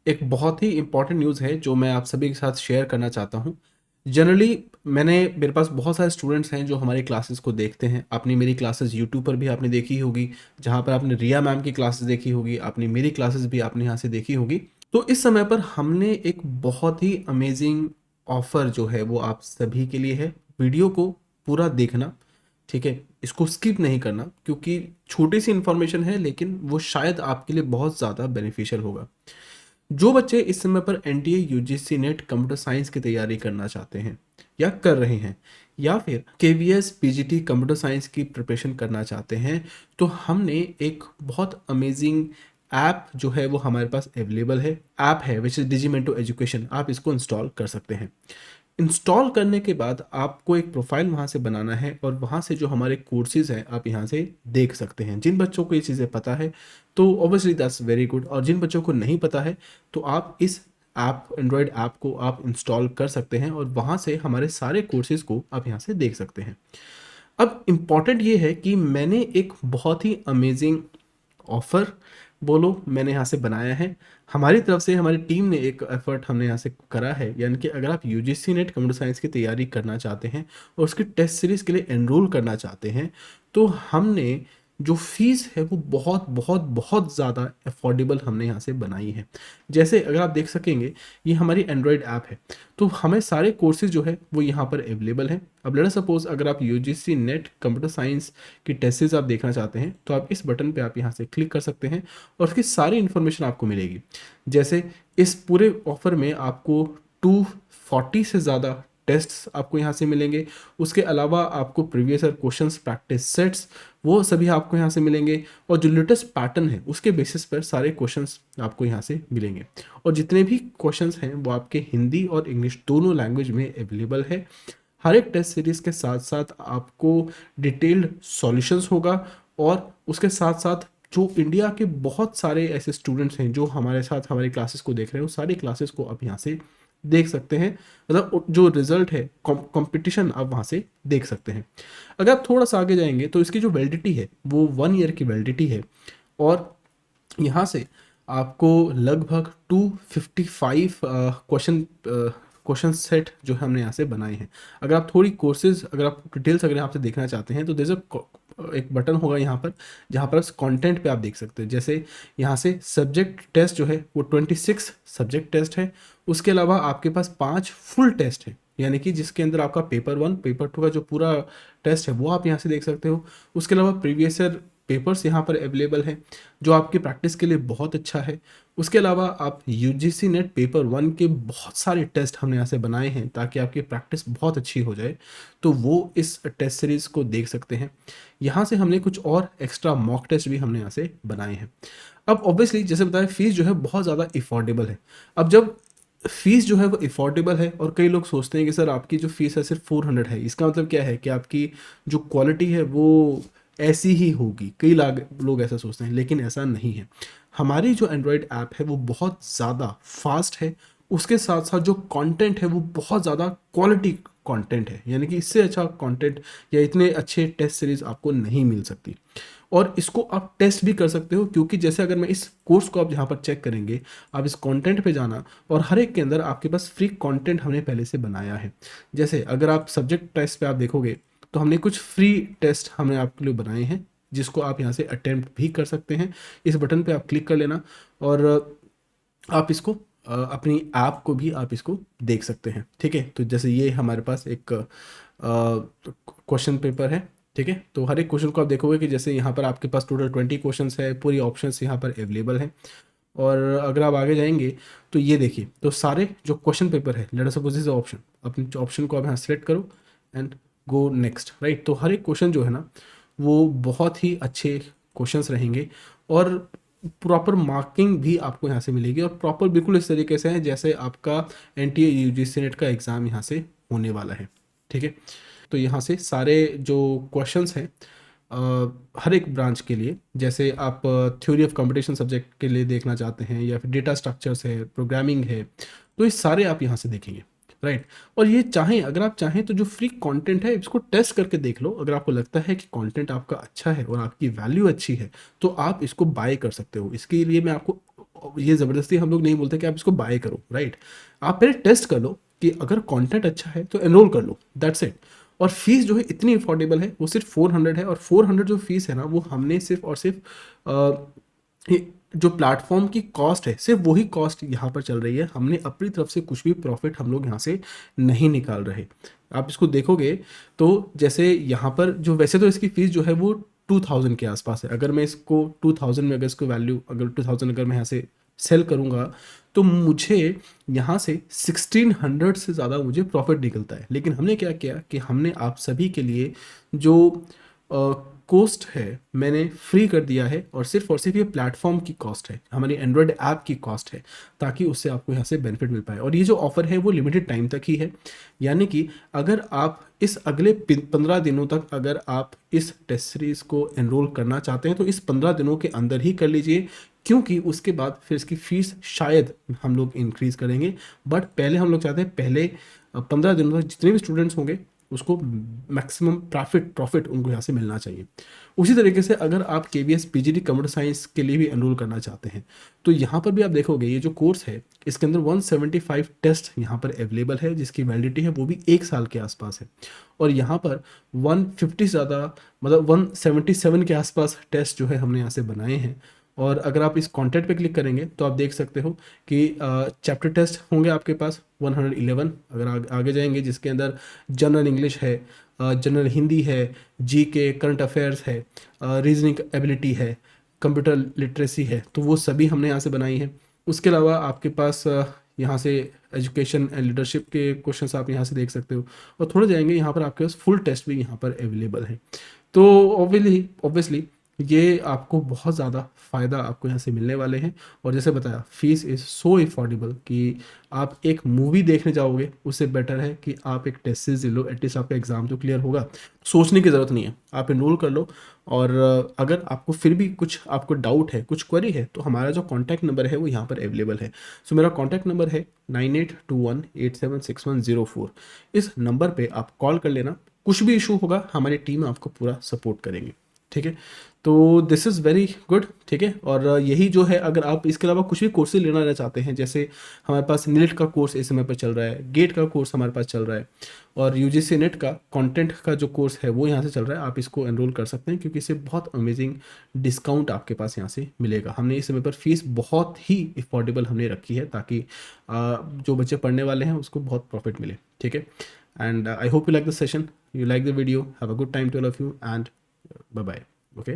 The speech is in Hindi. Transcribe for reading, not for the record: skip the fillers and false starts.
एक बहुत ही इम्पोर्टेंट न्यूज़ है जो मैं आप सभी के साथ शेयर करना चाहता हूँ। जनरली मेरे पास बहुत सारे स्टूडेंट्स हैं जो हमारी क्लासेस को देखते हैं। आपने मेरी क्लासेस यूट्यूब पर भी आपने देखी होगी, जहाँ पर आपने रिया मैम की क्लासेस देखी होगी, आपने मेरी क्लासेस भी आपने यहाँ से देखी होगी। तो इस समय पर हमने एक बहुत ही अमेजिंग ऑफ़र जो है वो आप सभी के लिए है। वीडियो को पूरा देखना, ठीक है? इसको स्किप नहीं करना क्योंकि छोटी-सी इन्फॉर्मेशन है लेकिन वो शायद आपके लिए बहुत ज़्यादा बेनिफिशियल होगा। जो बच्चे इस समय पर NDA UGC net computer science की तैयारी करना चाहते हैं या कर रहे हैं या फिर केवीएस पीजीटी कंप्यूटर साइंस की प्रिपरेशन करना चाहते हैं, तो हमने एक बहुत अमेजिंग ऐप जो है वो हमारे पास अवेलेबल है। ऐप है विच इज़ डिजिमेंटो एजुकेशन। आप इसको इंस्टॉल कर सकते हैं। इंस्टॉल करने के बाद आपको एक प्रोफाइल वहाँ से बनाना है और वहाँ से जो हमारे कोर्सेज़ हैं आप यहाँ से देख सकते हैं। जिन बच्चों को ये चीज़ें पता है तो ऑब्वियसली दैट्स वेरी गुड, और जिन बच्चों को नहीं पता है तो आप इस ऐप एंड्रॉयड ऐप को आप इंस्टॉल कर सकते हैं और वहाँ से हमारे सारे कोर्सेज़ को आप यहाँ से देख सकते हैं। अब इम्पॉर्टेंट ये है कि मैंने एक बहुत ही अमेजिंग ऑफ़र बोलो मैंने यहाँ से बनाया है। हमारी तरफ से हमारी टीम ने एक एफ़र्ट हमने यहाँ से करा है, यानी कि अगर आप यूजीसी नेट कंप्यूटर साइंस की तैयारी करना चाहते हैं और उसकी टेस्ट सीरीज़ के लिए एनरोल करना चाहते हैं, तो हमने जो फ़ीस है वो बहुत बहुत बहुत ज़्यादा अफोर्डेबल हमने यहाँ से बनाई है। जैसे अगर आप देख सकेंगे, ये हमारी एंड्रॉयड ऐप है, तो हमें सारे कोर्सेज़ जो है वो यहाँ पर अवेलेबल हैं। अब लेट अस सपोज़ अगर आप यूजीसी नेट कंप्यूटर साइंस की टेस्ट सीरीज़ आप देखना चाहते हैं, तो आप इस बटन पे आप यहाँ से क्लिक कर सकते हैं और उसकी सारी इन्फॉर्मेशन आपको मिलेगी। जैसे इस पूरे ऑफ़र में आपको 240 से ज़्यादा टेस्ट्स आपको यहाँ से मिलेंगे। उसके अलावा आपको previous year questions practice sets वो सभी आपको यहाँ से मिलेंगे, और जो लेटेस्ट पैटर्न है उसके बेसिस पर सारे क्वेश्चंस आपको यहाँ से मिलेंगे। और जितने भी क्वेश्चंस हैं वो आपके हिंदी और इंग्लिश दोनों लैंग्वेज में अवेलेबल है। हर एक टेस्ट सीरीज़ के साथ साथ आपको डिटेल्ड सॉल्यूशंस होगा, और उसके साथ साथ जो इंडिया के बहुत सारे ऐसे स्टूडेंट्स हैं जो हमारे साथ हमारी क्लासेस को देख रहे हैं, वो सारी क्लासेस को आप यहाँ से देख सकते हैं। मतलब जो रिजल्ट है कंपटीशन आप वहाँ से देख सकते हैं। अगर आप थोड़ा सा आगे जाएंगे तो इसकी जो वैलिडिटी है वो 1 ईयर की वैलिडिटी है, और यहाँ से आपको लगभग 255 क्वेश्चन सेट जो हमने यहाँ से बनाए हैं। अगर आप थोड़ी कोर्सेज अगर आप डिटेल्स अगर यहाँ से देखना चाहते हैं तो जैसे एक बटन होगा यहाँ पर, जहाँ पर कंटेंट पे आप देख सकते हैं। जैसे यहाँ से सब्जेक्ट टेस्ट जो है वो 26 सब्जेक्ट टेस्ट है। उसके अलावा आपके पास 5 फुल टेस्ट है, यानी कि जिसके अंदर आपका पेपर 1 पेपर 2 का जो पूरा टेस्ट है वो आप यहाँ से देख सकते हो। उसके अलावा प्रीवियस ईयर पेपर्स यहाँ पर अवेलेबल हैं जो आपकी प्रैक्टिस के लिए बहुत अच्छा है। उसके अलावा आप यूजीसी नेट पेपर 1 के बहुत सारे टेस्ट हमने यहाँ से बनाए हैं ताकि आपकी प्रैक्टिस बहुत अच्छी हो जाए, तो वो इस टेस्ट सीरीज़ को देख सकते हैं। यहाँ से हमने कुछ और एक्स्ट्रा मॉक टेस्ट भी हमने यहाँ से बनाए हैं। अब ऑब्वियसली जैसे बताया फ़ीस जो है बहुत ज़्यादा अफोर्डेबल है। अब जब फ़ीस जो है वो अफोर्डेबल है, और कई लोग सोचते हैं कि सर आपकी जो फ़ीस है सिर्फ 400 है, इसका मतलब क्या है कि आपकी जो क्वालिटी है वो ऐसी ही होगी। कई लोग ऐसा सोचते हैं, लेकिन ऐसा नहीं है। हमारी जो एंड्रॉयड ऐप है वो बहुत ज़्यादा फास्ट है। उसके साथ साथ जो कंटेंट है वो बहुत ज़्यादा क्वालिटी कंटेंट है, यानी कि इससे अच्छा कंटेंट या इतने अच्छे टेस्ट सीरीज़ आपको नहीं मिल सकती। और इसको आप टेस्ट भी कर सकते हो, क्योंकि जैसे अगर मैं इस कोर्स को आप यहाँ पर चेक करेंगे, आप इस कंटेंट पे जाना और हर एक के अंदर आपके पास फ्री कंटेंट हमने पहले से बनाया है। जैसे अगर आप सब्जेक्ट टेस्ट पे आप देखोगे तो हमने कुछ फ्री टेस्ट हमने आपके लिए बनाए हैं जिसको आप यहाँ से अटेम्प्ट भी कर सकते हैं। इस बटन पे आप क्लिक कर लेना और आप इसको अपनी ऐप को भी आप इसको देख सकते हैं। ठीक है, तो जैसे ये हमारे पास एक क्वेश्चन पेपर है। ठीक है, तो हर एक क्वेश्चन को आप देखोगे कि जैसे यहाँ पर आपके पास टोटल 20 क्वेश्चंस है, पूरी ऑप्शंस यहाँ पर अवेलेबल हैं। और अगर आप आगे जाएंगे तो ये देखिए, तो सारे जो क्वेश्चन पेपर है, let us suppose this option, अपने ऑप्शन को आप यहाँ सेलेक्ट करो एंड गो नेक्स्ट, राइट। तो हर एक क्वेश्चन जो है ना वो बहुत ही अच्छे क्वेश्चंस रहेंगे, और प्रॉपर मार्किंग भी आपको यहाँ से मिलेगी, और प्रॉपर बिल्कुल इस तरीके से है जैसे आपका एनटीए यूजीसी नेट का एग्ज़ाम यहाँ से होने वाला है। ठीक है, तो यहाँ से सारे जो क्वेश्चंस हैं हर एक ब्रांच के लिए, जैसे आप थ्योरी ऑफ कंपटीशन सब्जेक्ट के लिए देखना चाहते हैं या फिर डेटा स्ट्रक्चर्स है, प्रोग्रामिंग है, तो ये सारे आप यहाँ से देखेंगे। राइट। और ये चाहें, अगर आप चाहें तो जो फ्री कंटेंट है इसको टेस्ट करके देख लो। अगर आपको लगता है कि कंटेंट आपका अच्छा है और आपकी वैल्यू अच्छी है तो आप इसको बाय कर सकते हो। इसके लिए मैं आपको ये ज़बरदस्ती हम लोग नहीं बोलते कि आप इसको बाय करो, राइट। आप पहले टेस्ट कर लो कि अगर कंटेंट अच्छा है तो एनरोल कर लो, दैट्स इट। और फीस जो है इतनी अफोर्डेबल है, वो सिर्फ 400 है। और 400 जो फीस है ना, वो हमने सिर्फ और सिर्फ ये जो प्लेटफॉर्म की कॉस्ट है, सिर्फ वही कॉस्ट यहाँ पर चल रही है। हमने अपनी तरफ से कुछ भी प्रॉफिट हम लोग यहाँ से नहीं निकाल रहे। आप इसको देखोगे तो जैसे यहाँ पर जो, वैसे तो इसकी फीस जो है वो 2000 के आसपास है। अगर मैं इसको 2000 में, अगर इसको वैल्यू, अगर 2000 अगर मैं यहाँ से सेल करूँगा तो मुझे यहाँ से 1600 से ज़्यादा मुझे प्रॉफिट निकलता है। लेकिन हमने क्या किया कि हमने आप सभी के लिए जो कॉस्ट है मैंने फ्री कर दिया है, और सिर्फ ये प्लेटफॉर्म की कॉस्ट है, हमारी एंड्रॉयड ऐप की कॉस्ट है, ताकि उससे आपको यहाँ से बेनिफिट मिल पाए। और ये जो ऑफर है वो लिमिटेड टाइम तक ही है। यानी कि अगर आप इस अगले 15 दिनों तक अगर आप इस टेस्ट सीरीज़ को एनरोल करना चाहते हैं तो इस 15 दिनों के अंदर ही कर लीजिए, क्योंकि उसके बाद फिर इसकी फ़ीस शायद हम लोग इंक्रीज़ करेंगे। बट पहले हम लोग चाहते हैं पहले 15 दिनों तक जितने भी स्टूडेंट्स होंगे उसको मैक्सिमम प्रॉफिट उनको यहाँ से मिलना चाहिए। उसी तरीके से अगर आप KBS PGD कंप्यूटर साइंस के लिए भी एनरोल करना चाहते हैं तो यहाँ पर भी आप देखोगे ये जो कोर्स है इसके अंदर 175 टेस्ट यहाँ पर अवेलेबल है, जिसकी वैलिडिटी है वो भी 1 साल के आसपास है। और यहाँ पर 150 से ज़्यादा, मतलब 177 के आसपास टेस्ट जो है हमने यहाँ से बनाए हैं। और अगर आप इस कॉन्टेंट पे क्लिक करेंगे तो आप देख सकते हो कि चैप्टर टेस्ट होंगे आपके पास 111। अगर आगे जाएंगे जिसके अंदर जनरल इंग्लिश है, जनरल हिंदी है, GK करंट अफेयर्स है, रीजनिंग एबिलिटी है, कंप्यूटर लिटरेसी है, तो वो सभी हमने यहाँ से बनाई है। उसके अलावा आपके पास यहाँ से एजुकेशन एंड लीडरशिप के क्वेश्चंस आप यहाँ से देख सकते हो। और थोड़ा जाएंगे यहाँ पर आपके पास फुल टेस्ट भी यहाँ पर अवेलेबल है। तो ऑब्वियसली ये आपको बहुत ज़्यादा फ़ायदा आपको यहाँ से मिलने वाले हैं। और जैसे बताया फ़ीस इज़ सो अफोर्डेबल कि आप एक मूवी देखने जाओगे उससे बेटर है कि आप एक टेस्ट सीरीज ले लो। एटलीस्ट आपका एग्ज़ाम तो क्लियर होगा, सोचने की ज़रूरत नहीं है, आप एनरोल कर लो। और अगर आपको फिर भी कुछ आपको डाउट है, कुछ क्वेरी है, तो हमारा जो कॉन्टैक्ट नंबर है वो यहाँ पर अवेलेबल है। सो मेरा कॉन्टैक्ट नंबर है 9821876104। इस नंबर पर आप कॉल कर लेना, कुछ भी इशू होगा हमारी टीम आपको पूरा सपोर्ट करेंगे, ठीक है। तो दिस इज़ वेरी गुड, ठीक है। और यही जो है, अगर आप इसके अलावा कुछ भी कोर्सेज लेना चाहते हैं, जैसे हमारे पास नीट का कोर्स इस समय पर चल रहा है, गेट का कोर्स हमारे पास चल रहा है, और UGC नेट का कंटेंट का जो कोर्स है वो यहाँ से चल रहा है, आप इसको एनरोल कर सकते हैं क्योंकि इससे बहुत अमेजिंग डिस्काउंट आपके पास यहाँ से मिलेगा। हमने इस समय पर फीस बहुत ही अफोर्डेबल हमने रखी है ताकि जो बच्चे पढ़ने वाले हैं उसको बहुत प्रॉफिट मिले, ठीक है। And I hope you like the session, you like the video, have a good time to all of you, and bye bye, okay.